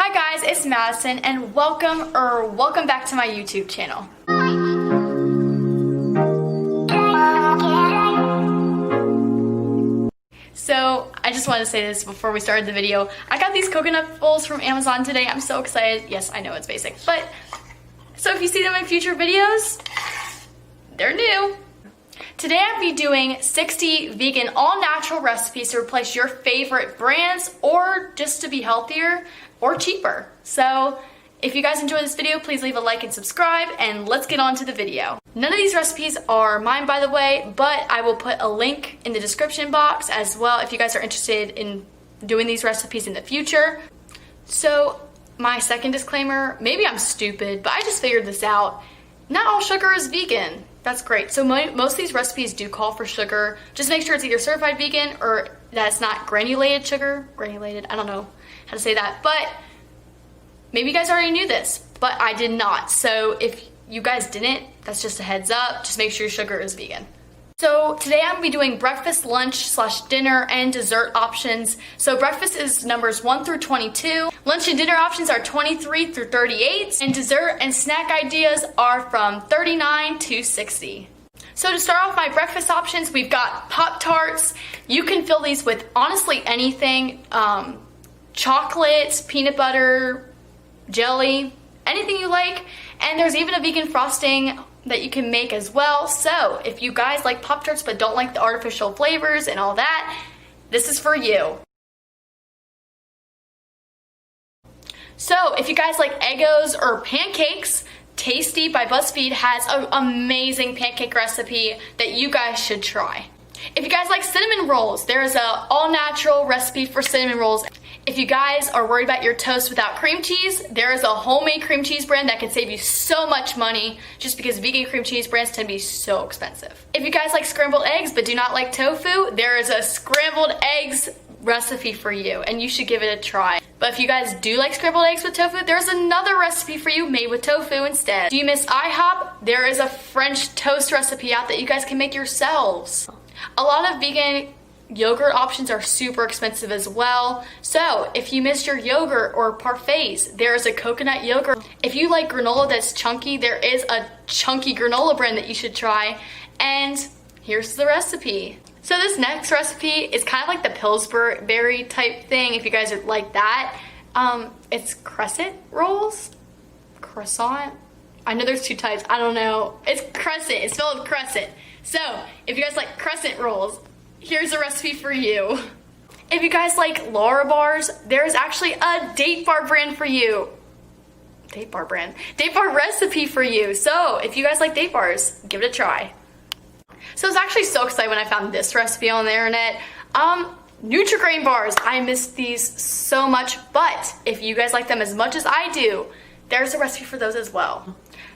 Hi guys, it's Madison and welcome back to my YouTube channel. So I just wanted to say this before we started the video. I got these coconut bowls from Amazon today. I'm so excited. Yes, I know it's basic, but so if you see them in future videos, they're new. Today I'll be doing 60 vegan all-natural recipes to replace your favorite brands or just to be healthier or cheaper. So if you guys enjoy this video, please leave a like and subscribe, and let's get on to the video. None of these recipes are mine, by the way, but I will put a link in the description box as well if you guys are interested in doing these recipes in the future. So my second disclaimer, maybe I'm stupid, but I just figured this out. Not all sugar is vegan. That's great. So most of these recipes do call for sugar. Just make sure it's either certified vegan or that it's not granulated sugar. Granulated, I don't know how to say that. But maybe you guys already knew this, but I did not. So if you guys didn't, that's just a heads up. Just make sure your sugar is vegan. So today I'm going to be doing breakfast, lunch, / dinner, and dessert options. So breakfast is numbers 1 through 22. Lunch and dinner options are 23 through 38. And dessert and snack ideas are from 39 to 60. So to start off my breakfast options, we've got Pop-Tarts. You can fill these with honestly anything. Chocolate, peanut butter, jelly, anything you like. And there's even a vegan frosting that you can make as well. So if you guys like Pop-Tarts but don't like the artificial flavors and all that, this is for you. So if you guys like Eggos or pancakes, Tasty by BuzzFeed has an amazing pancake recipe that you guys should try. If you guys like cinnamon rolls, there is a all-natural recipe for cinnamon rolls. If you guys are worried about your toast without cream cheese, there is a homemade cream cheese brand that can save you so much money just because vegan cream cheese brands tend to be so expensive. If you guys like scrambled eggs but do not like tofu, there is a scrambled eggs recipe for you and you should give it a try. But if you guys do like scrambled eggs with tofu, there's another recipe for you made with tofu instead. Do you miss IHOP? There is a French toast recipe out that you guys can make yourselves. A lot of vegan yogurt options are super expensive as well. So if you missed your yogurt or parfaits, there is a coconut yogurt. If you like granola that's chunky, there is a chunky granola brand that you should try. And here's the recipe. So this next recipe is kind of like the Pillsbury type thing, if you guys are like that. It's crescent rolls? Croissant? I know there's two types, I don't know. It's crescent, it's spelled crescent. So if you guys like crescent rolls, here's a recipe for you. If you guys like Lara bars, there's actually a Date Bar brand for you. Date Bar recipe for you. So if you guys like Date Bars, give it a try. So I was actually so excited when I found this recipe on the internet. Nutri-Grain bars, I miss these so much, but if you guys like them as much as I do, there's a recipe for those as well.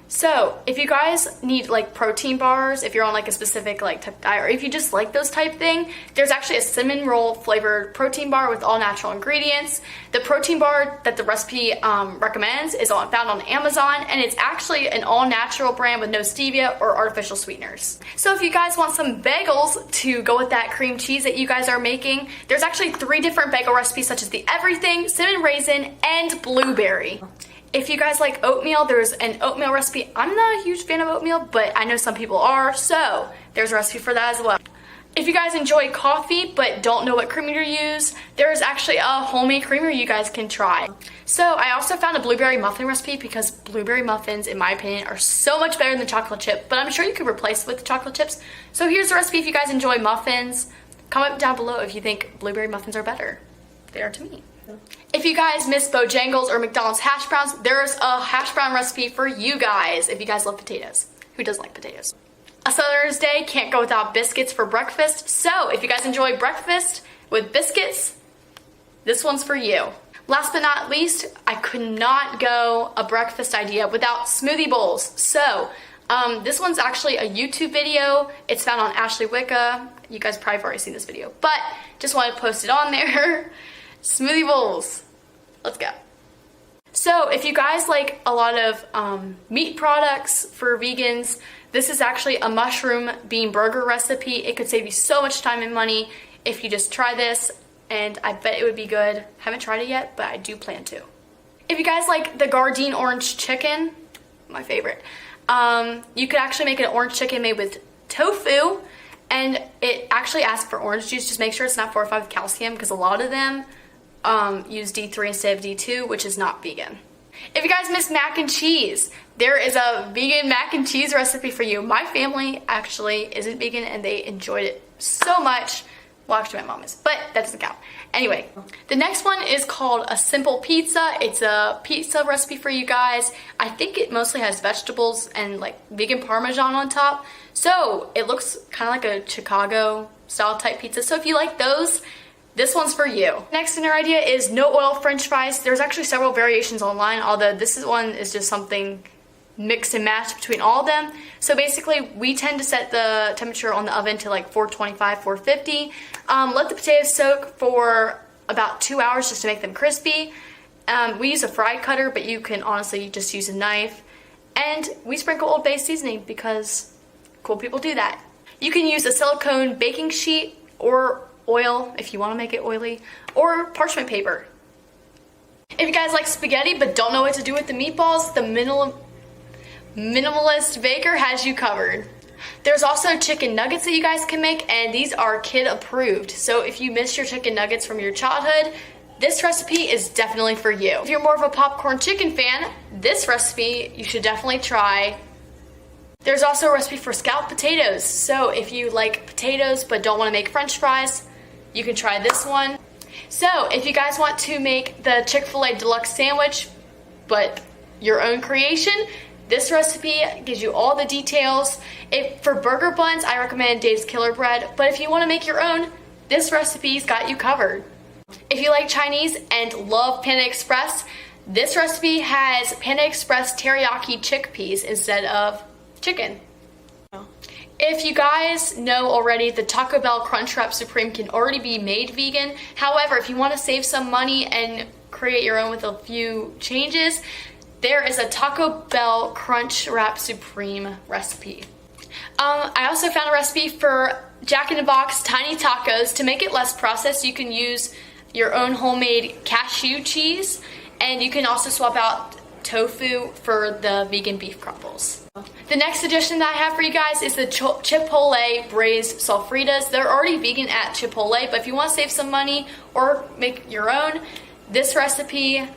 So if you guys need like protein bars, if you're on like a specific like type diet, or if you just like those type thing, there's actually a cinnamon roll flavored protein bar with all natural ingredients. The protein bar that the recipe recommends is found on Amazon, and it's actually an all natural brand with no stevia or artificial sweeteners. So if you guys want some bagels to go with that cream cheese that you guys are making, there's actually 3 different bagel recipes such as the everything, cinnamon raisin, and blueberry. If you guys like oatmeal, there's an oatmeal recipe. I'm not a huge fan of oatmeal, but I know some people are, so there's a recipe for that as well. If you guys enjoy coffee but don't know what creamer to use, there's actually a homemade creamer you guys can try. So I also found a blueberry muffin recipe because blueberry muffins, in my opinion, are so much better than chocolate chip, but I'm sure you could replace it with chocolate chips. So here's the recipe if you guys enjoy muffins. Comment down below if you think blueberry muffins are better. They are to me. If you guys miss Bojangles or McDonald's hash browns, there's a hash brown recipe for you guys if you guys love potatoes. Who doesn't like potatoes? A Southerners Day can't go without biscuits for breakfast, so if you guys enjoy breakfast with biscuits, this one's for you. Last but not least, I could not go a breakfast idea without smoothie bowls. So this one's actually a YouTube video. It's found on Ashley Wicca. You guys probably have already seen this video, but just wanted to post it on there. Smoothie bowls. Let's go. So if you guys like a lot of meat products for vegans, this is actually a mushroom bean burger recipe. It could save you so much time and money if you just try this, and I bet it would be good. Haven't tried it yet, but I do plan to. If you guys like the Gardein orange chicken, my favorite, you could actually make an orange chicken made with tofu, and it actually asks for orange juice. Just make sure it's not fortified with calcium, because a lot of them use D3 instead of D2, which is not vegan. If you guys miss mac and cheese, there is a vegan mac and cheese recipe for you. My family actually isn't vegan and they enjoyed it so much. Well, actually my mom is, but that doesn't count. Anyway, the next one is called a simple pizza. It's a pizza recipe for you guys. I think it mostly has vegetables and like vegan Parmesan on top. So it looks kind of like a Chicago style type pizza. So if you like those, this one's for you. Next dinner idea is no oil French fries. There's actually several variations online, although one is just something mix and match between all of them. So basically we tend to set the temperature on the oven to like 425, 450. Let the potatoes soak for about 2 hours just to make them crispy. We use a fry cutter, but you can honestly just use a knife. And we sprinkle Old Bay seasoning because cool people do that. You can use a silicone baking sheet or oil if you want to make it oily, or parchment paper. If you guys like spaghetti but don't know what to do with the meatballs, the Minimalist Baker has you covered. There's also chicken nuggets that you guys can make, and these are kid approved. So if you miss your chicken nuggets from your childhood, this recipe is definitely for you. If you're more of a popcorn chicken fan, this recipe you should definitely try. There's also a recipe for scalloped potatoes. So if you like potatoes but don't want to make French fries, you can try this one. So if you guys want to make the Chick-fil-A deluxe sandwich, but your own creation, this recipe gives you all the details. For burger buns, I recommend Dave's Killer Bread, but if you want to make your own, this recipe's got you covered. If you like Chinese and love Panda Express, this recipe has Panda Express teriyaki chickpeas instead of chicken. If you guys know already, the Taco Bell Crunchwrap Supreme can already be made vegan. However, if you want to save some money and create your own with a few changes, there is a Taco Bell Crunchwrap Supreme recipe. I also found a recipe for Jack in the Box tiny tacos. To make it less processed, you can use your own homemade cashew cheese, and you can also swap out tofu for the vegan beef crumbles. The next addition that I have for you guys is the Chipotle braised sofritas. They're already vegan at Chipotle, but if you want to save some money or make your own, this recipe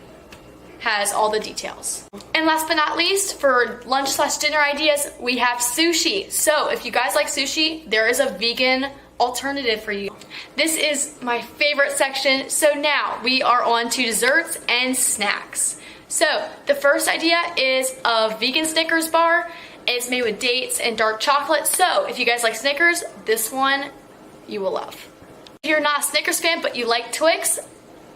has all the details. And last but not least, for lunch/dinner ideas, we have sushi. So if you guys like sushi, there is a vegan alternative for you. This is my favorite section. So now we are on to desserts and snacks. So the first idea is a vegan Snickers bar. It's made with dates and dark chocolate. So if you guys like Snickers, this one you will love. If you're not a Snickers fan but you like Twix,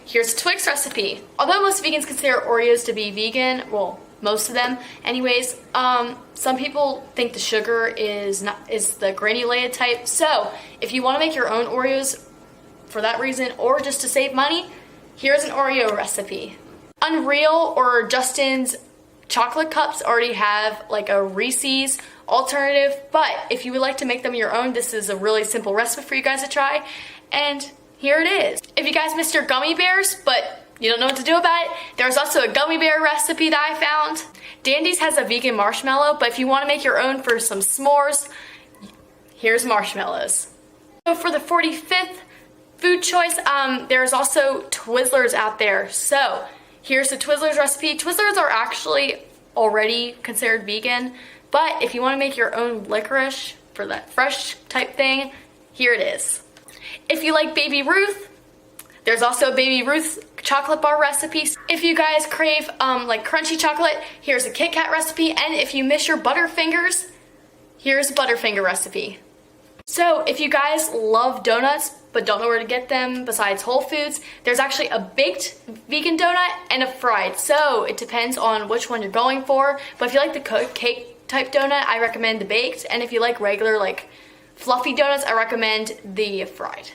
here's a Twix recipe. Although most vegans consider Oreos to be vegan, well, most of them anyways, some people think the sugar is the granulated type. So if you want to make your own Oreos for that reason, or just to save money, here's an Oreo recipe. Unreal or Justin's chocolate cups already have like a Reese's alternative, but if you would like to make them your own, this is a really simple recipe for you guys to try, and here it is. If you guys missed your gummy bears, but you don't know what to do about it, there's also a gummy bear recipe that I found. Dandy's has a vegan marshmallow, but if you want to make your own for some s'mores, here's marshmallows. So for the 45th food choice, there's also Twizzlers out there. So here's the Twizzlers recipe. Twizzlers are actually already considered vegan, but if you want to make your own licorice for that fresh type thing, here it is. If you like Baby Ruth, there's also a Baby Ruth chocolate bar recipe. If you guys crave like crunchy chocolate, here's a Kit Kat recipe. And if you miss your Butterfingers, here's a Butterfinger recipe. So if you guys love donuts but don't know where to get them besides Whole Foods, there's actually a baked vegan donut and a fried. So it depends on which one you're going for. But if you like the cake type donut, I recommend the baked. And if you like regular like fluffy donuts, I recommend the fried.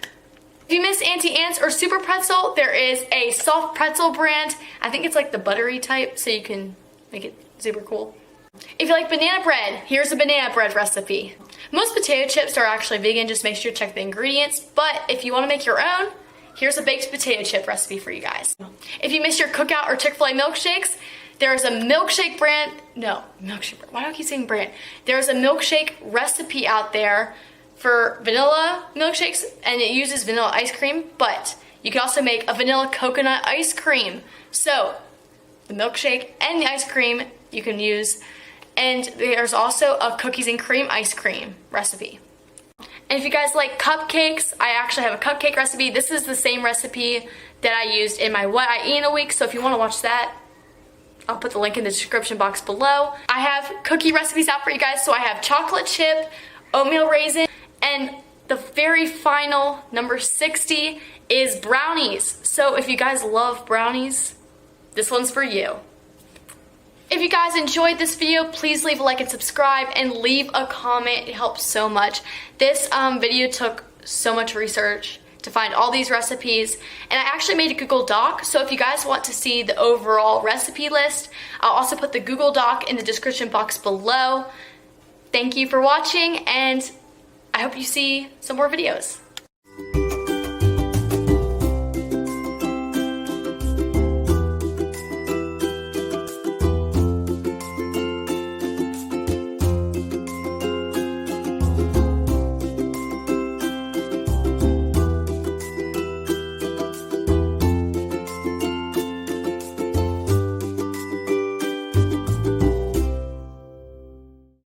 If you miss Auntie Anne's or Super Pretzel, there is a soft pretzel brand. I think it's like the buttery type, so you can make it super cool. If you like banana bread, here's a banana bread recipe. Most potato chips are actually vegan, just make sure to check the ingredients, but if you want to make your own, here's a baked potato chip recipe for you guys. If you miss your Cookout or Chick-fil-A milkshakes, there's a milkshake brand, why do I keep saying brand? There's a milkshake recipe out there for vanilla milkshakes, and it uses vanilla ice cream, but you can also make a vanilla coconut ice cream. So the milkshake and the ice cream you can use, and there's also a cookies and cream ice cream recipe. And if you guys like cupcakes, I actually have a cupcake recipe. This is the same recipe that I used in my What I Eat in a Week, so if you want to watch that, I'll put the link in the description box below. I have cookie recipes out for you guys, so I have chocolate chip, oatmeal raisin, and the very final, number 60, is brownies. So if you guys love brownies, this one's for you. If you guys enjoyed this video, please leave a like and subscribe, and leave a comment. It helps so much. This video took so much research to find all these recipes, and I actually made a Google Doc, so if you guys want to see the overall recipe list, I'll also put the Google Doc in the description box below. Thank you for watching, and I hope you see some more videos.